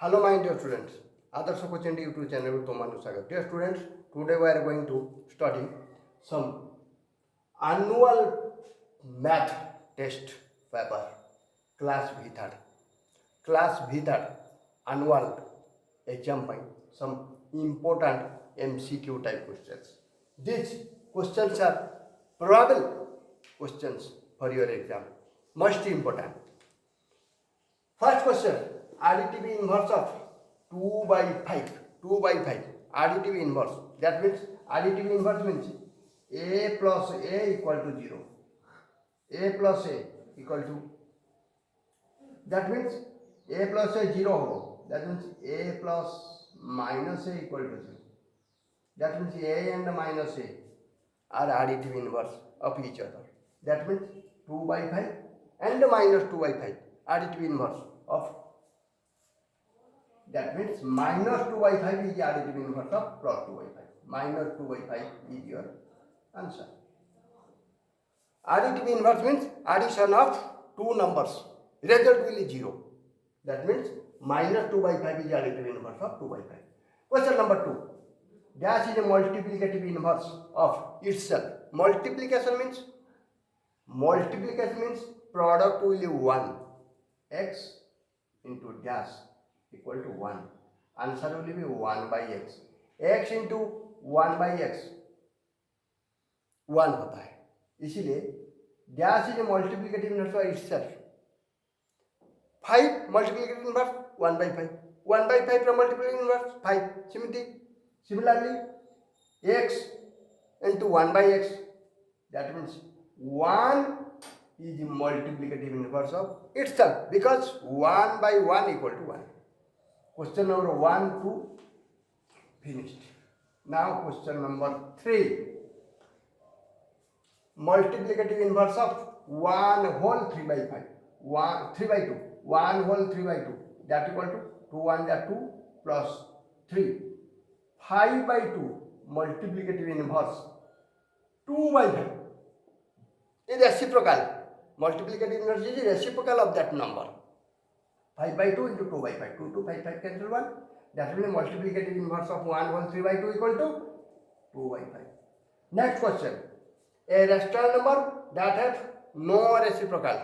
Hello, my dear students. Others Coaching YouTube channel with Tomanu Sagar. Dear students, today we are going to study some annual math test paper, class V3rd. Class V3rd annual exam by some important MCQ type questions. These questions are probable questions for your exam. Most important. First question, additive inverse of 2 by 5. 2 by 5. Additive inverse. That means additive inverse means a plus a equal to 0. A plus a equal to. That means a plus a 0 hogo. That means a plus minus a equal to 0. That means a and minus a are additive inverse of each other. That means 2 by 5 and minus 2 by 5 additive inverse of. That means minus 2 by 5 is the additive inverse of plus 2 by 5. Minus 2 by 5 is your answer. Additive inverse means addition of two numbers. Result will be 0. That means minus 2 by 5 is the additive inverse of 2 by 5. Question number 2. Dash is a multiplicative inverse of itself. Multiplication means product will be 1. X into dash equal to 1. Answer will be 1 by x. x into 1 by x 1 होता है, इसीलिए dash is multiplicative inverse by itself. 5 multiplicative inverse 1 by 5. 1 by 5 का multiplicative inverse 5. Similarly x into 1 by x, that means 1 is the multiplicative inverse of itself because 1 by 1 equal to 1. Question number 1, 2 finished. Now question number 3. Multiplicative inverse of 1 whole 3 by 5. 3 by 2. 1 whole 3 by 2. That equal to 2 1 that 2 plus 3. 5 by 2 multiplicative inverse 2 by 5 is reciprocal. Multiplicative inverse is reciprocal of that number. 5 by 2 into 2 by 5. 2 to 5 cancel 1. That will be multiplicative inverse of 1 whole 3 by 2 equal to 2 by 5. Next question. A rational number that has no reciprocal.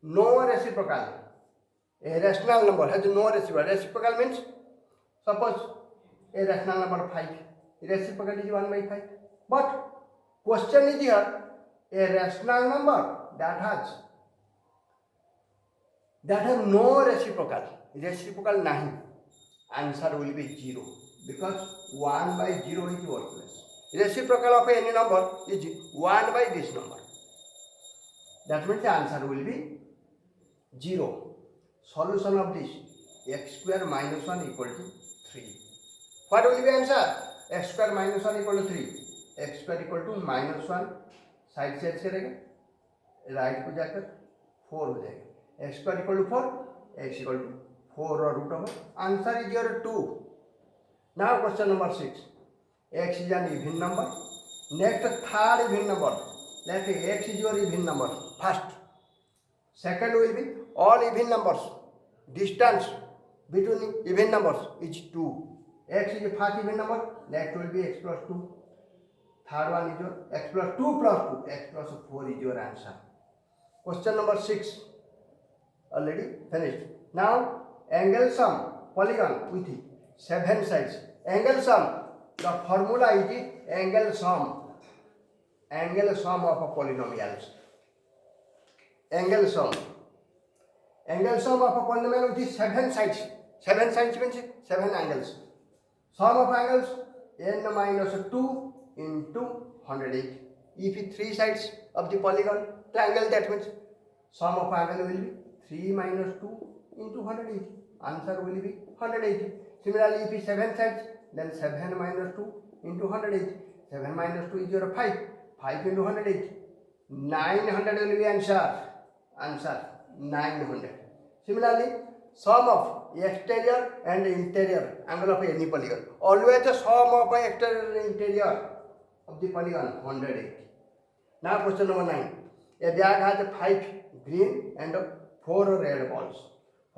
No reciprocal. A rational number has no reciprocal. Reciprocal means suppose a rational number 5. Reciprocal is 1 by 5. But question is here, a rational number that has no reciprocal. Reciprocal nahi. Answer will be 0 because 1 by 0 is worthless. Reciprocal of any number is 1 by this number. That means the answer will be 0. Solution of this, x square minus 1 equal to 3. What will be answer? X square minus 1 equal to 3. X square equal to minus 1 side से करेगा, right को जाकर 4 हो जाएगा. x square equal to 4, x equal to 4 और root over. Answer is your 2. Now question number 6. x is an even number. Next third even number. Let x is your even number. First. Second will be all even numbers. Distance between even numbers is 2. X is a first even number. Next will be x plus 2. Third one is your x plus 2 plus 2. X plus 4 is your answer. Question number 6. Already finished. Now angle sum polygon with 7 sides. Angle sum. The formula is angle sum. Angle sum of a polynomials. Angle sum. Angle sum of a polynomial with 7 sides. 7 sides means 7 angles. Sum of angles n minus 2 into 180. If 3 sides of the polygon triangle, that means sum of angle will be 3 minus 2 into 180. Answer will be 180. Similarly, if 7 sides, then 7 minus 2 into 180. 7 minus 2 is your 5. 5 into 180. 900 will be answer. Answer 900. Similarly, sum of exterior and interior angle of any polygon. Always the sum of exterior and interior of the polygon 180. Now question number 9. A bag has 5 green and 4 red balls.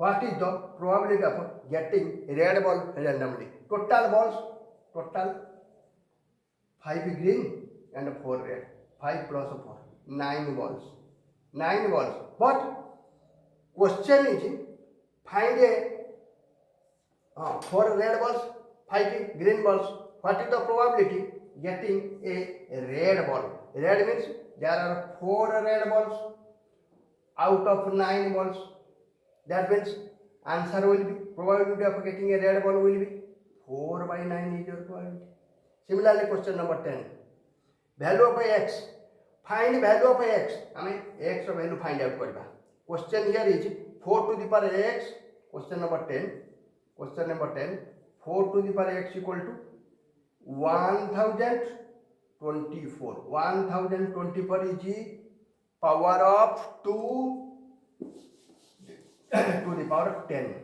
what is the probability of getting red ball randomly? Total balls, total 5 green and 4 red. 5 plus 4, 9 balls. 9 balls. But question is find a 4 red balls, 5 green balls. What is the probability getting a red ball? Red means there are 4 red balls out of 9 balls. That means answer will be, probability of getting a red ball will be 4 by 9 is your probability. Similarly, question number 10. Value of x. Find value of x. I mean x value find out करबा. Question here is 4 to the power x. Question number 10. Question number 10. 4 to the power x equal to 1024. 1024 is the power of 2 to the power of 10.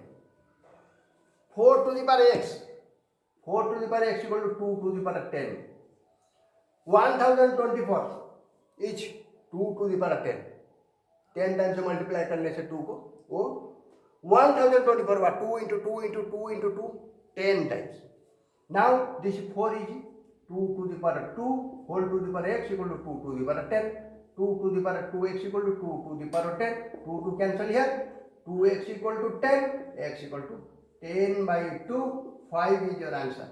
4 to the power x. 4 to the power x equal to 2 to the power of 10. 1024 is 2 to the power of 10. 10 times multiply करने से 2 को वो 1024 बार 2 into 2 into 2 into 2 10 times. Now this 4 is 2 to the power 2 whole to the power x equal to 2 to the power 10. 2 to the power 2x equal to 2 to the power 10. 2 to cancel here. 2x equal to 10. X equal to 10 by 2. 5 is your answer.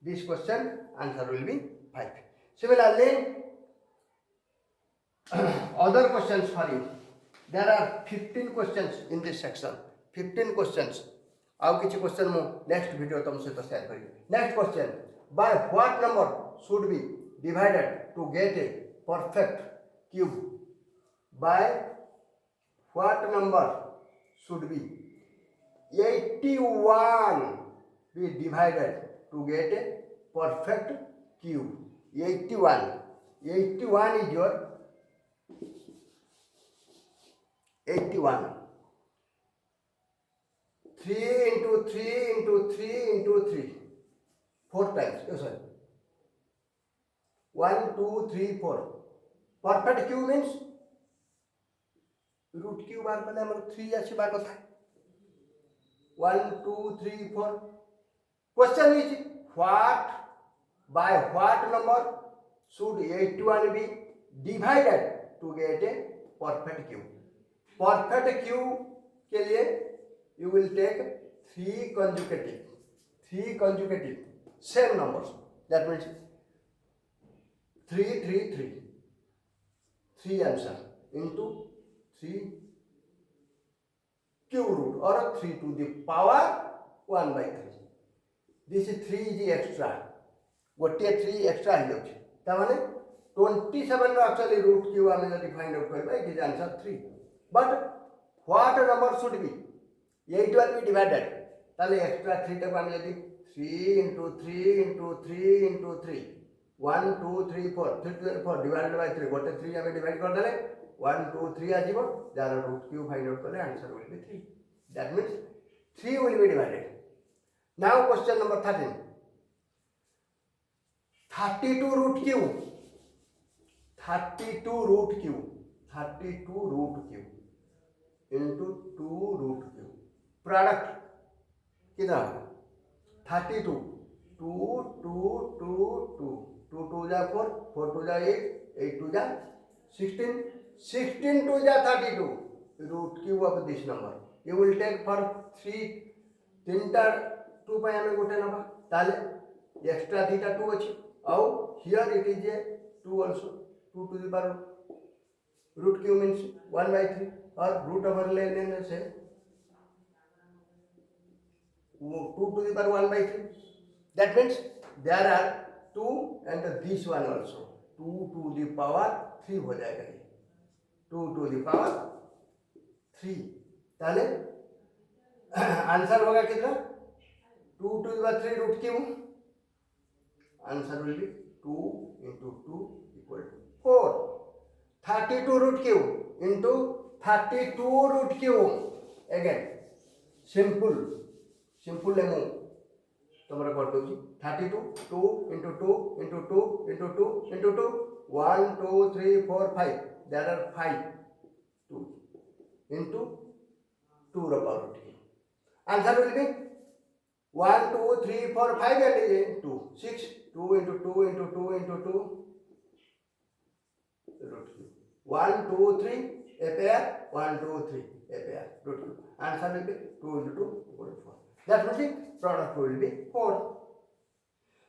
This question answer will be 5. Similarly, other questions for you. There are 15 questions in this section. 15 questions. Now, किसी question मु next video तुमसे तो share करेंगे. Next question. By what number should be divided to get a perfect cube? By what number should be 81 be divided to get a perfect cube? 81. 81 is your 81. 3 into 3 into 3 into 3. 4 times. Oh, sorry. 1, 2, 3, 4. Perfect cube means root cube बार पहले हमारे 3 अच्छी बात होता है. 1, 2, 3, 4. Question is what by what number should 81 be divided to get a perfect cube? Perfect cube के लिए you will take 3 consecutive same numbers. That means 3, 3, 3. 3 answer into 3 cube root or 3 to the power 1 by 3. This is 3 is extra. गोटे 3 extra है जाउछ. ता माने 27 रो actually root cube आमे जदि find out करबा it is answer 3. But what number should be 81 be divided? ताले extra 3 टाको आमे जदि 3 into 3 into 3 into 3 1 2 3 4 3 to the 4 divided by 3 गोटे 3 आमे divide कर देले 1 2 3 आ जीवो jar root cube find out करले answer will be 3. That means 3 will be divided. Now question number 13. 32 root cube. 32 root cube. 32 root cube into 2 root cube. Product कितना होगा? 32. 2 2 2 2. 2 2 जा 4. 4 2 जा 8. 8 2 जा 16. 16 2 जा 32. Root cube of this number. You will take for 3 तीनटा 2 पे हमें गोटे नबा ताले एक्स्ट्रा थीटा 2 अछि और here it is a 2 also 2 to the power root cube means 1 by 3 और root over लेने से 2 to the power 1 by 3. That means there are 2 and this one also 2 to the power 3 हो जाएगा ये 2 to the power 3. ताले answer होगा कितना 2 to the power 3 root cube. Answer will be 2 into 2 equal to 4. 32 root cube into 32 root cube. Again simple lemon तुम्हारा कर दो जी 32 2 into 2 into 2 into 2 into 2 1 2 3 4 5. There are 5 2 into 2 row power 3. Answer will be 1, 2, 3, 4, 5 and 2. 6. 2 into 2 into 2 into 2. Root 3. 1, 2, 3, a pair. 1, 2, 3, a pair. Root 2. Answer will be 2 into 2 equal to 4. That means product will be 4.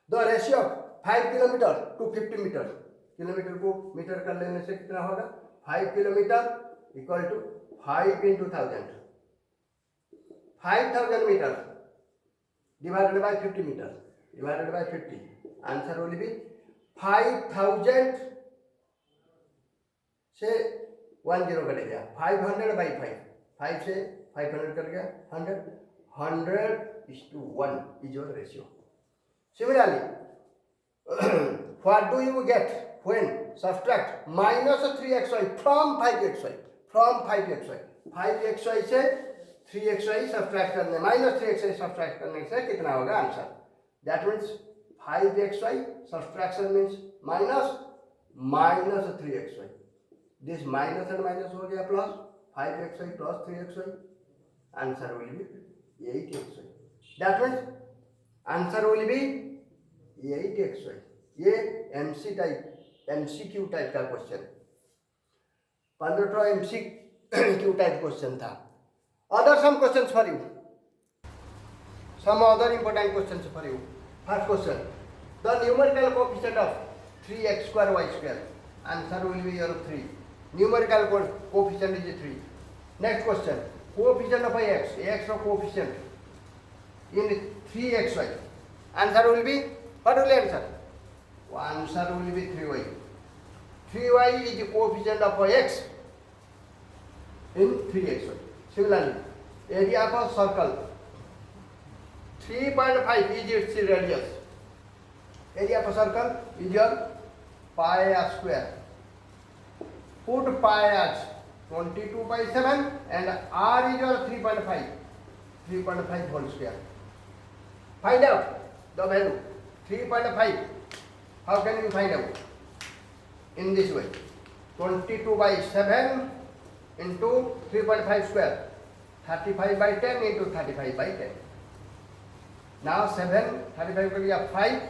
The ratio of 5 kilometer to 50 meter. Kilometre को metre कर लेने से कितना होगा? 5 kilometre equal to 5 into 1000. 5000 meter divided by 50 meter divided by 50. Answer will be 5000 से 1 0 cut गया. 500 by 5. 5 से 500 cut गया. 100. 100:1 is your ratio. Similarly, what do you get when subtract minus 3xy from 5xy? From 5xy. 5xy से 3xy subtract करने minus 3xy subtract करने से कितना होगा answer? That means 5xy subtraction means minus 3xy. This minus and minus हो गया plus 5xy plus 3xy. Answer will be 8xy. That means answer will be 8xy. ये MCQ type का question, 15 MCQ type question था. Other some questions for you. Some other important questions for you. First question. The numerical coefficient of 3x square y square. Answer will be your 3. Numerical coefficient is 3. Next question. Coefficient of x. X of coefficient in 3xy. Answer will be, what will answer? Answer will be 3y. 3y is the coefficient of x in 3xy. Similarly, area of a circle 3.5 is its radius. Area of a circle is your pi r square. Put pi as 22/7 and r is your 3.5. 3.5 whole square. Find out the value 3.5. How can you find out? In this way, 22/7 into 3.5 square, 35/10 into 35/10. Now 7, 35 कर दिया 5,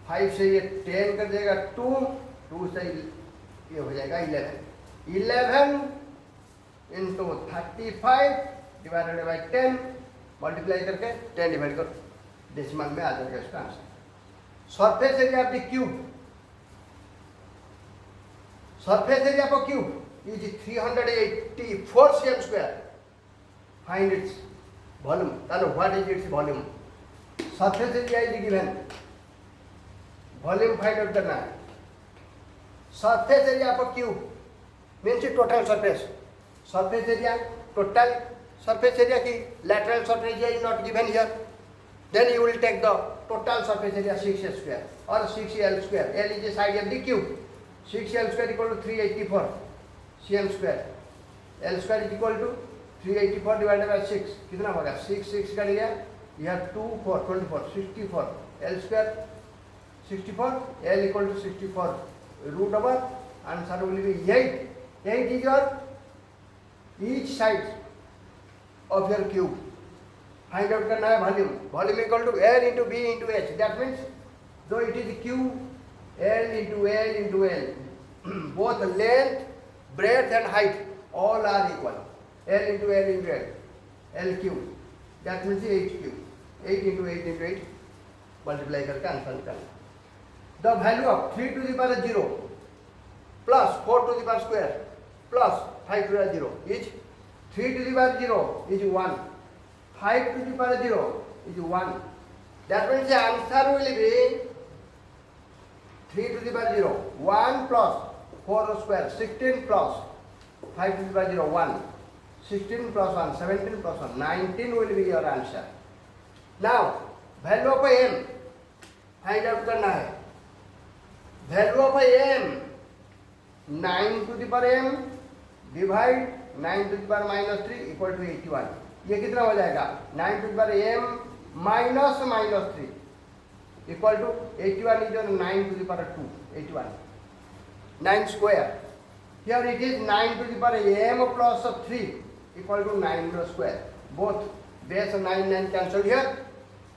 5 से ये 10 कर देगा 2, 2 से ये हो जाएगा 11. 11 into 35 divided by 10 मल्टीप्लाई करके 10 डिवाइड करो, डेसिमल में आ जाएगा इसका answer. Surface area of the cube, surface area of cube is 384 cm square. Find its volume. Then what is its volume? Surface area is given. Volume find out करना है. Surface area of a cube means total surface. Surface area, total surface area की lateral surface area is not given here. Then you will take the total surface area 6 square or 6l square. L is the side of the cube. 6l square equal to 384. cm square. L square is equal to 384 divided by 6. कितना होगा? 6 कर लिया. यह 2 4 24 64. L square 64. L equal to 64 root over. Answer will be 8. 8 is your each side of your cube. Find out करना है volume. Volume equal to L into B into H. That means though it is cube, L into L into L. Both length, breadth and height all are equal. L into L into L. L cube. That means 8 cube. 8 into 8 into 8. Multiply करके answer निकालना. The value of 3 to the power 0 plus 4 to the power square plus 5 to the power 0 is 3 to the power 0 is 1. 5 to the power 0 is 1. That means the answer will be 3 to the power 0. 1 plus 4 square, 16 plus 5 to the power 0, 1. 16 plus 1, 17 plus 1, 19 will be your answer. Now, value of m, find out करना है. Value of m, 9 to the power m divide 9 to the power minus 3 equal to 81. ये कितना हो जाएगा? 9 to the power m minus 3 equal to 81 is your 9 to the power 2, 81. 9 square. Here it is 9 to the power m plus 3 equal to 9 square. Both base 9 9 cancel here,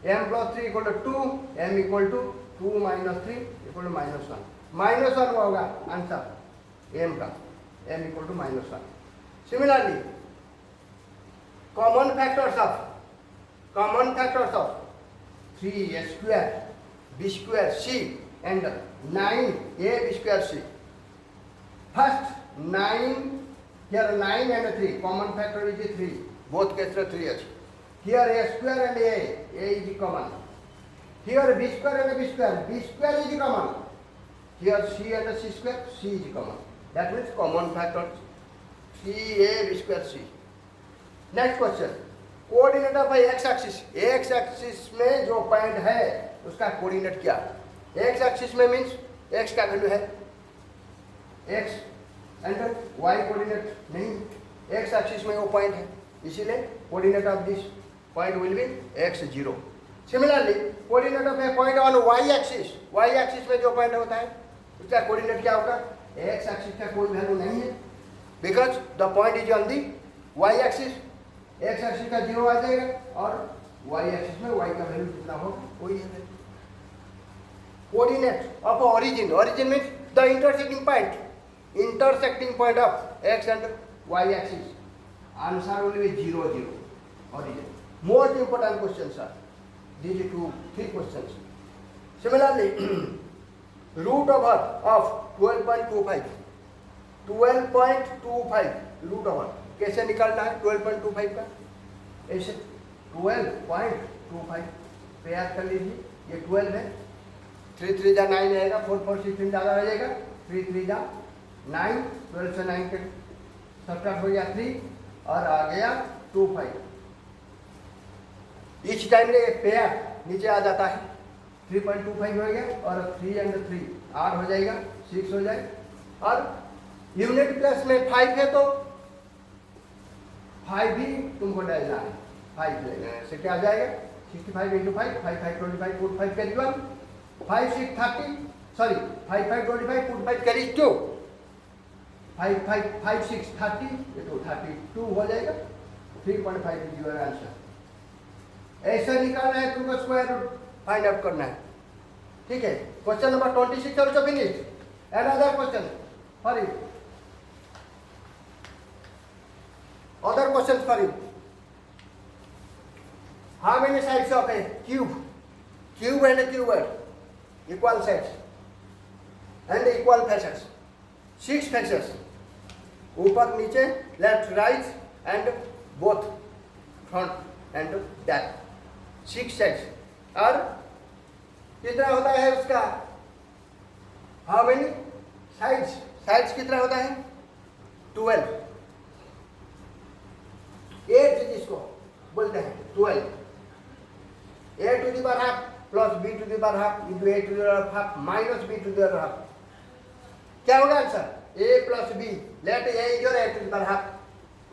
m plus 3 equal to 2, m equal to 2 minus 3 equal to -1, -1 होगा answer m का, m equal to -1. Similarly, common factors of 3 square b square c and 9 a b square c. First 9, here 9 and 3, common factor is 3, both cases 3 is. Here a square and a is common. Here b square and b square is common. Here c and c square, c is common. That means common factor 3a b square c. Next question, coordinate of x axis में जो point है उसका coordinate क्या? X axis में means x का value है x and y coordinate नहीं, x axis में वो पॉइंट है, इसीलिए coordinate of this point will be x 0. Similarly coordinate of a point on y axis में जो पॉइंट होता है उसका कोऑर्डिनेट क्या होगा? एक्स एक्सिस का कोई वैल्यू नहीं है, because the point is on the y axis. X axis का 0 आ जाएगा और वाई एक्सिस में वाई का वैल्यू कितना होगा वही है. Coordinate of origin means the intersecting point of x and y axis. Answer will be 0 0. Origin. Most important questions are these 3 questions. Similarly, root over of 12.25. 12.25 root over कैसे निकालना है? 12.25 का ऐसे 12.25 पेयर कर लीजिए. ये 12 है, 3 3 जा 9 आएगा, 4 4 16 ज़्यादा आ जाएगा, 3 3 जा 9, 12 से 9 के सब्ट्रैक्ट हो गया 3 और आ गया 25. इच टाइम ये पेयर नीचे आ जाता है, 3.25 हो गया और 3 and 3 8 हो जाएगा, 6 हो जाए. और यूनिट प्लस में 5 है तो 5 भी तुमको डालना है, 5 लेना है. से क्या आ जाएगा? 65 into 5, 5 5 25, put 5 carry 1, 5 6 30, sorry 5 5 25, put 5 carry 2, 5 5 5 6 30, ये तो 32 हो जाएगा. 3.5 इज योर आंसर. ऐसा निकालना है तुमको, स्क्वायर रूट फाइंड आउट करना है. ठीक है. Question number 26 also finished. Another question for you. Other questions for you. How many sides of a cube? Cube and a cuboid. Equal sides and equal faces. 6 faces. ऊपर नीचे, left right and both front and back. 6 sides. और कितना होता है उसका? How many sides? Sides कितना होता है? 12. 8 जिसको बोलते हैं 12. a to the power half plus b to the power half into a to the power half minus b to the power half. क्या होगा answer? a plus b. Let a is your a to the power half,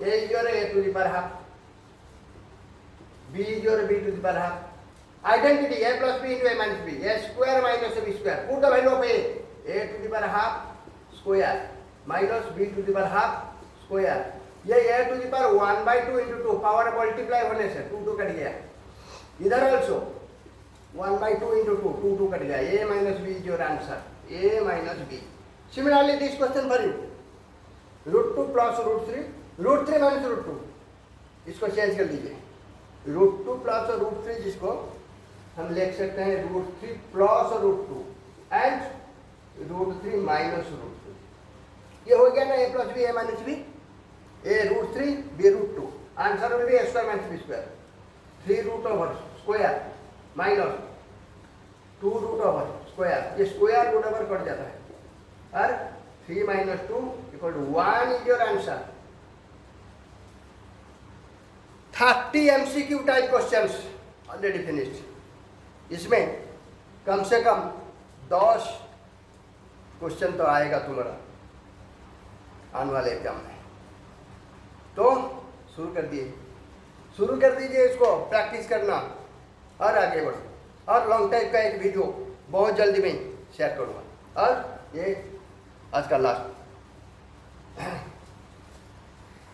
a is your a to the power half, b is your b to the power half. Identity a plus b into a minus b, a square minus b square. Put the value of a to the power half square minus b to the power half square. ये a to the power 1/2 into 2 power multiply होने से 2 2 cut गया. इधर also 1/2 into 2 2 2 cut गया. a minus b is your answer. a minus b. Similarly, this question for you. √2 plus √3, √3 minus √2. इसको change कर लीजिए. √2 plus √3 जिसको हम लिख सकते हैं √3 plus √2 and √3 minus √2. ये हो गया ना a plus b, a minus b. a √3, b √2. Answer will be a square minus b square. 3 root over square minus 2 root over square. ये स्क्वायर रूट ओवर कट जाता है और 3 minus 2 equal to 1 is your answer. 30 MCQ type questions already finished. इसमें कम से कम 10 question तो आएगा तुम्हारा आने वाले एग्जाम में. तो शुरू कर दीजिए इसको प्रैक्टिस करना और आगे बढ़ो. और लॉन्ग टाइप का एक वीडियो बहुत जल्दी में शेयर करूँगा. और ये आज का लास्ट